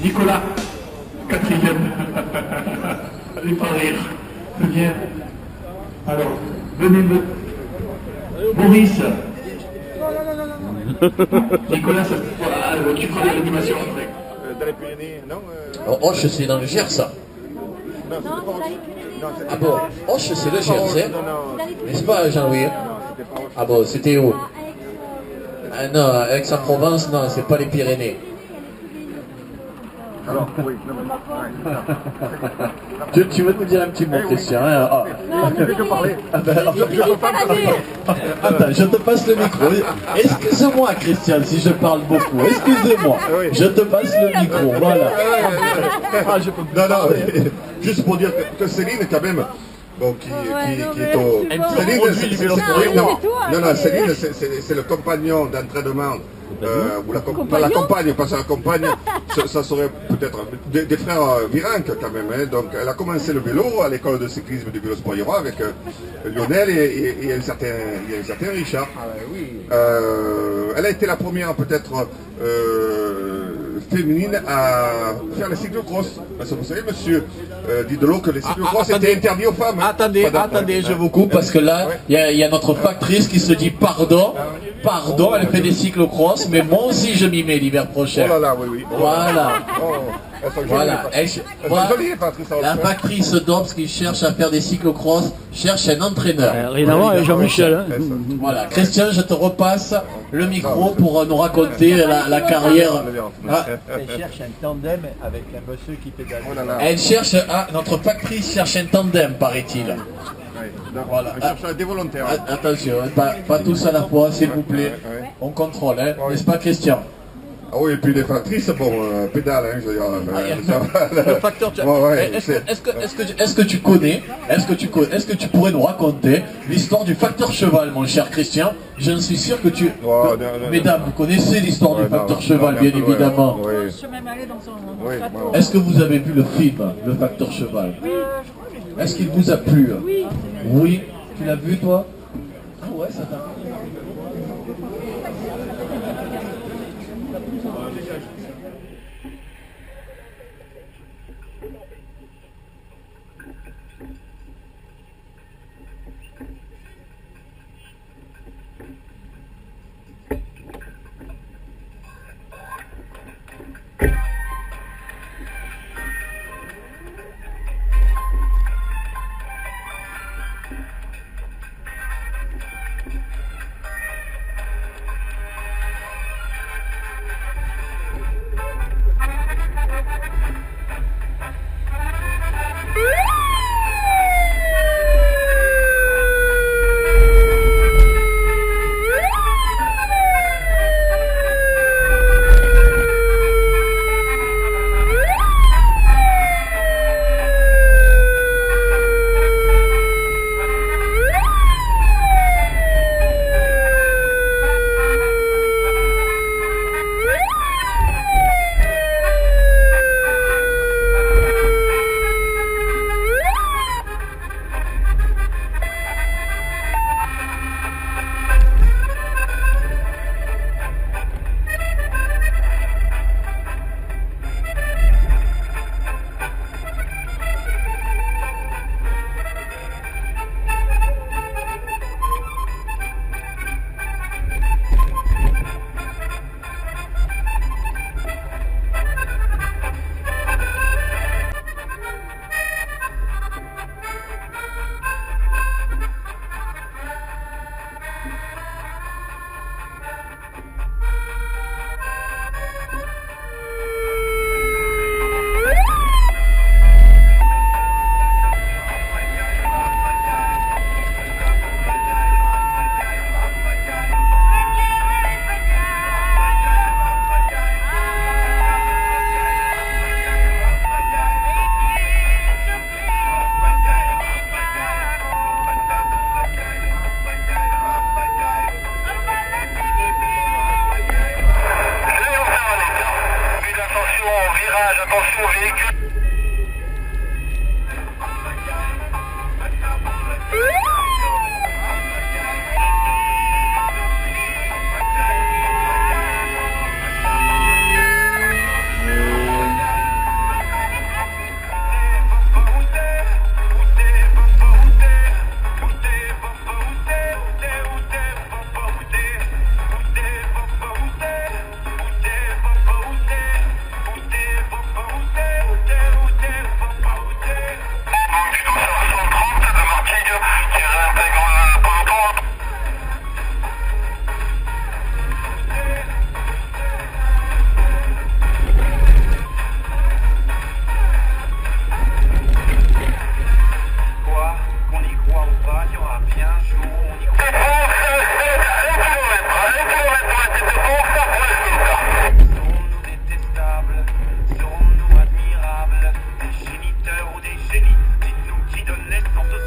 Nicolas, quatrième. Allez pas rire. C'est bien. Alors, venez me... Maurice. Nicolas, voilà, tu feras l'animation après. Dans les Pyrénées, non Auch, c'est dans le Gers, ça. Non, c'était pas Auch. Ah bon, Auch, c'est le Gers, hein? N'est-ce pas, Jean-Louis? Ah bon, c'était où? Ah non, Aix-en-Provence, non, c'est pas les Pyrénées. Alors, oui, non, mais... Tu veux nous dire un petit mot, Christian, hein? Ah. Tu veux que parler Attends, je te passe le micro. Excuse-moi, Christian, si je parle beaucoup. Excuse-moi. Je te passe le micro, voilà. Ah, je peux... Non, non, juste pour dire que Céline, quand même... Bon, qui est au... Céline, c'est le compagnon d'entraînement, ou pas la compagne, parce que la compagne, ça serait peut-être des frères Virenque quand même. Hein. Donc, elle a commencé le vélo à l'école de cyclisme du vélo Sport avec Lionel et un certain Richard. Elle a été la première peut-être féminine à faire le cyclocross. Parce que vous savez, monsieur Didelot, que les cyclocross étaient interdits aux femmes. Hein. Attendez, je vous coupe parce que là, il y a notre factrice qui se dit pardon, elle fait des cyclocross, mais moi aussi je m'y mets l'hiver prochain. Oh là là, oui. Voilà. Voilà. La La factrice d'Obs qui cherche à faire des cyclocross cherche un entraîneur. Rien à voir avec Jean-Michel. Hein. Voilà. Christian, je te repasse le micro pour nous raconter la carrière. Elle cherche un tandem avec un monsieur qui pédale. Elle cherche, notre factrice cherche un tandem, paraît-il. Voilà. Elle cherche des volontaires. Attention, pas tous à la fois, s'il vous plaît. On contrôle, hein. N'est-ce pas, Christian? Ah oui, et puis les factrices, bon, pédale, hein, je veux dire. Le facteur. Est-ce que tu connais, est-ce que tu pourrais nous raconter l'histoire du facteur cheval, mon cher Christian? Je suis sûr que tu, mesdames, vous connaissez l'histoire du facteur cheval, bien évidemment. Est-ce que vous avez vu le film, le facteur cheval? Est-ce qu'il vous a plu? Oui. Tu l'as vu, toi? Ah ouais, ça t'a plu. bien chaud. Serons-nous détestables? Serons-nous admirables? Des géniteurs ou des génies? Dites-nous qui donne naissance aux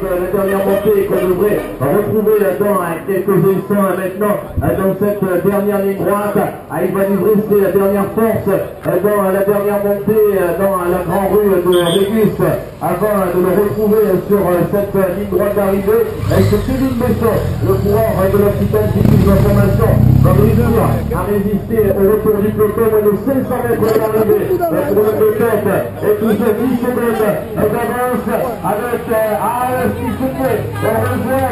La dernière montée qu'on devrait retrouver dans quelques instants maintenant dans cette dernière ligne droite. Il va livrer ses dernières forces dans la dernière montée dans la grande rue de Régus avant de le retrouver sur cette ligne droite d'arrivée avec Kevin Besson, le coureur de l'Occitane Cyclisme Formation, va réussir à résister au retour du peloton de 500 mètres d'arrivée pour le peloton et toujours 10 secondes d'avance avec s'il se plaît, on rejoint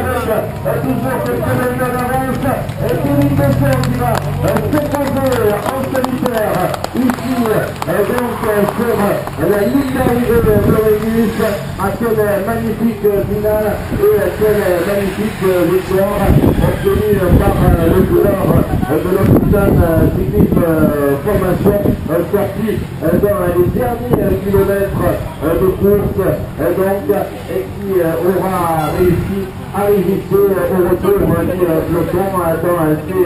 avec toujours quelques mètres d'avance et Kevin Besson qui va s'opposer en solitaire ici donc sur la ligne d'arrivée de Régus. Quelle magnifique finale et quelle magnifique victoire obtenue par le coureur de l'Occitane Cyclisme Formation sorti dans les derniers kilomètres de course donc et qui aura réussi à résister au retour du peloton dans ces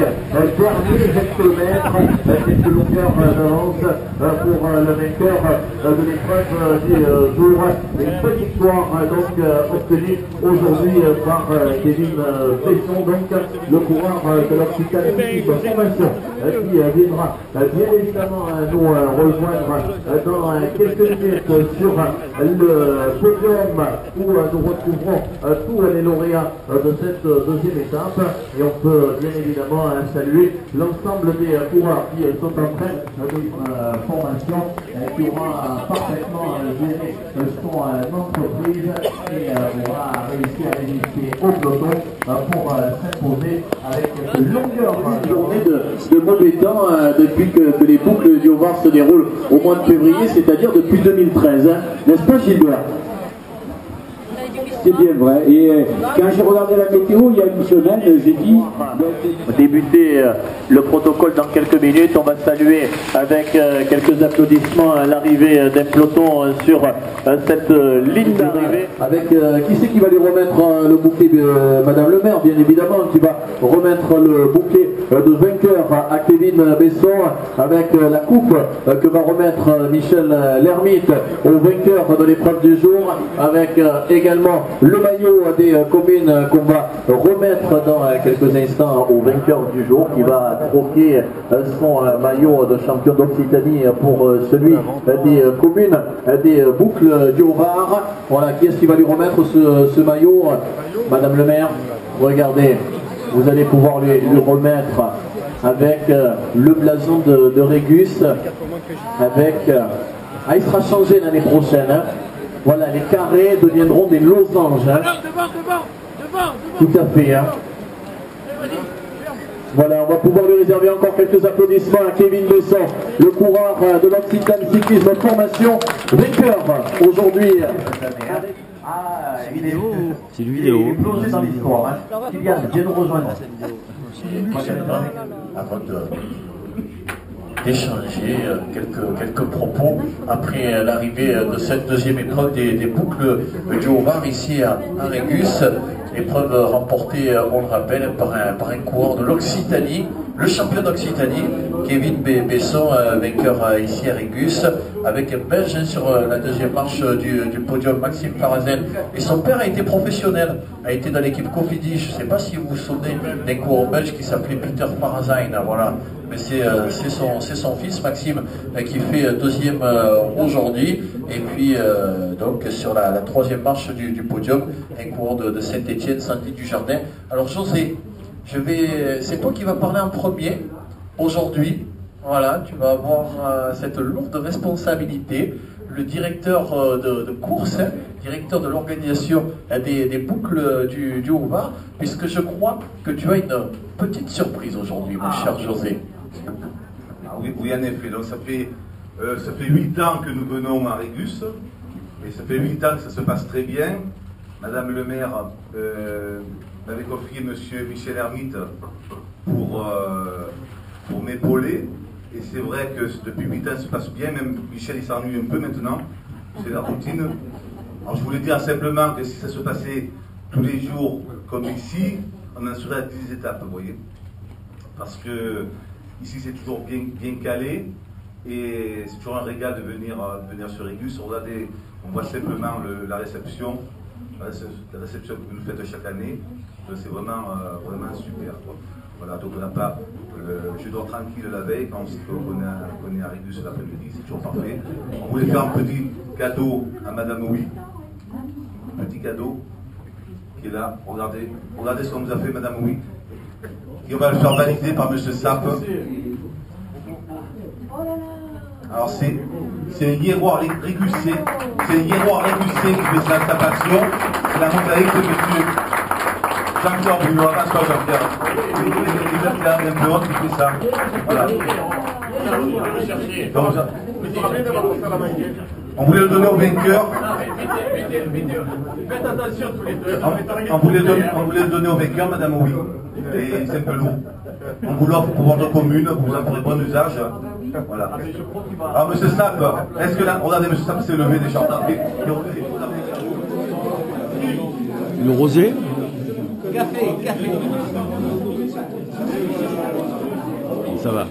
derniers hectomètres, quelques longueurs d'avance pour le vainqueur de l'épreuve du jour. Une petite victoire donc obtenue aujourd'hui par Kevin Besson, donc le coureur de l'Occitane Cyclisme Formation qui viendra bien évidemment nous rejoindre dans quelques minutes sur le podium où nous retrouverons tous les lauréats de cette deuxième étape et on peut bien évidemment saluer l'ensemble des coureurs qui sont en train de formation qui aura parfaitement géré son entreprise et aura réussi à résister au peloton pour s'imposer avec une longueur journée de mauvais temps depuis que les boucles du Haut-Var se déroulent au mois de février, c'est-à-dire depuis 2013, n'est-ce pas Gilbert? C'est bien vrai. Et quand j'ai regardé la météo il y a une semaine, j'ai dit... Débuter le protocole dans quelques minutes. On va saluer avec quelques applaudissements l'arrivée d'un peloton sur cette ligne d'arrivée. Avec qui c'est qui va lui remettre le bouquet de Madame le maire, bien évidemment, qui va remettre le bouquet de vainqueur à Kevin Besson avec la coupe que va remettre Michel Lermite au vainqueur de l'épreuve du jour, avec également le maillot des communes qu'on va remettre dans quelques instants au vainqueur du jour qui va troquer son maillot de champion d'Occitanie pour celui des communes des boucles du Haut-Var. Voilà, qui est-ce qui va lui remettre ce maillot? Madame le maire, regardez, vous allez pouvoir lui remettre avec le blason de Régus, avec... il sera changé l'année prochaine. Hein. Voilà, les carrés deviendront des losanges. Hein. Tout à fait. Hein. Voilà, on va pouvoir lui réserver encore quelques applaudissements à Kevin Besson, le coureur de l'Occitane Cyclisme Formation, vainqueur aujourd'hui. C'est une vidéo. Il est plongé dans l'histoire. Hein. Kylian, viens nous rejoindre. Avant d'échanger quelques propos après l'arrivée de cette deuxième épreuve des boucles du Haut-Var ici à Régus. Épreuve remportée, on le rappelle, par un coureur de l'Occitanie, le champion d'Occitanie, Kevin Besson, vainqueur ici à Régus, avec un Belge sur la deuxième marche du podium, Maxime Parazen. Et son père a été professionnel, a été dans l'équipe Cofidis. Je ne sais pas si vous vous souvenez d'un coureur belge qui s'appelait Peter Parazen, voilà. Mais c'est son fils Maxime qui fait deuxième aujourd'hui. Et puis donc sur la troisième marche du podium, un coureur de Saint-Étienne, Sandy Dujardin. Alors José, c'est toi qui vas parler en premier aujourd'hui. Voilà, tu vas avoir cette lourde responsabilité. Le directeur de course, hein, directeur de l'organisation des boucles du Haut-Var, puisque je crois que tu as une petite surprise aujourd'hui, mon cher José. Oui, en effet. Donc ça fait 8 ans que nous venons à Régus, et ça fait 8 ans que ça se passe très bien. Madame le maire m'avait confié M. Michel Lermite pour m'épauler. Et c'est vrai que depuis 8 ans, ça se passe bien. Même Michel, il s'ennuie un peu maintenant. C'est la routine. Alors, je voulais dire simplement que si ça se passait tous les jours comme ici, on en serait à 10 étapes, vous voyez. Parce que ici, c'est toujours bien calé. Et c'est toujours un régal de venir sur Régus. Regardez, on voit simplement la réception. La réception que vous nous faites chaque année. C'est vraiment super, quoi. Voilà, donc on n'a pas, je dors tranquille la veille quand on sait qu'on est à Régus l'après-midi, c'est toujours parfait. On voulait faire un petit cadeau à Madame Oui, un petit cadeau qui est là. Regardez ce qu'on nous a fait Madame Oui. Et on va le faire valider par Monsieur Sapp. Alors c'est un hiéroir régusé, c'est un hiéroir régusé qui fait sa passion. C'est la mosaïque de Monsieur Jean-Pierre Bruno, pas Jean-Pierre. Il a un peu honte qui fait ça. Voilà. Donc, on voulait le donner au vainqueur. Faites attention tous les deux. On voulait le donner au vainqueur, Madame Oui. Et c'est un peu lourd. On vous l'offre pour votre commune, vous en ferez bon usage. Voilà. Alors, Monsieur Sapp, est-ce que là, regardez, Monsieur Sapp s'est levé déjà. Le rosé. Café. Ça va.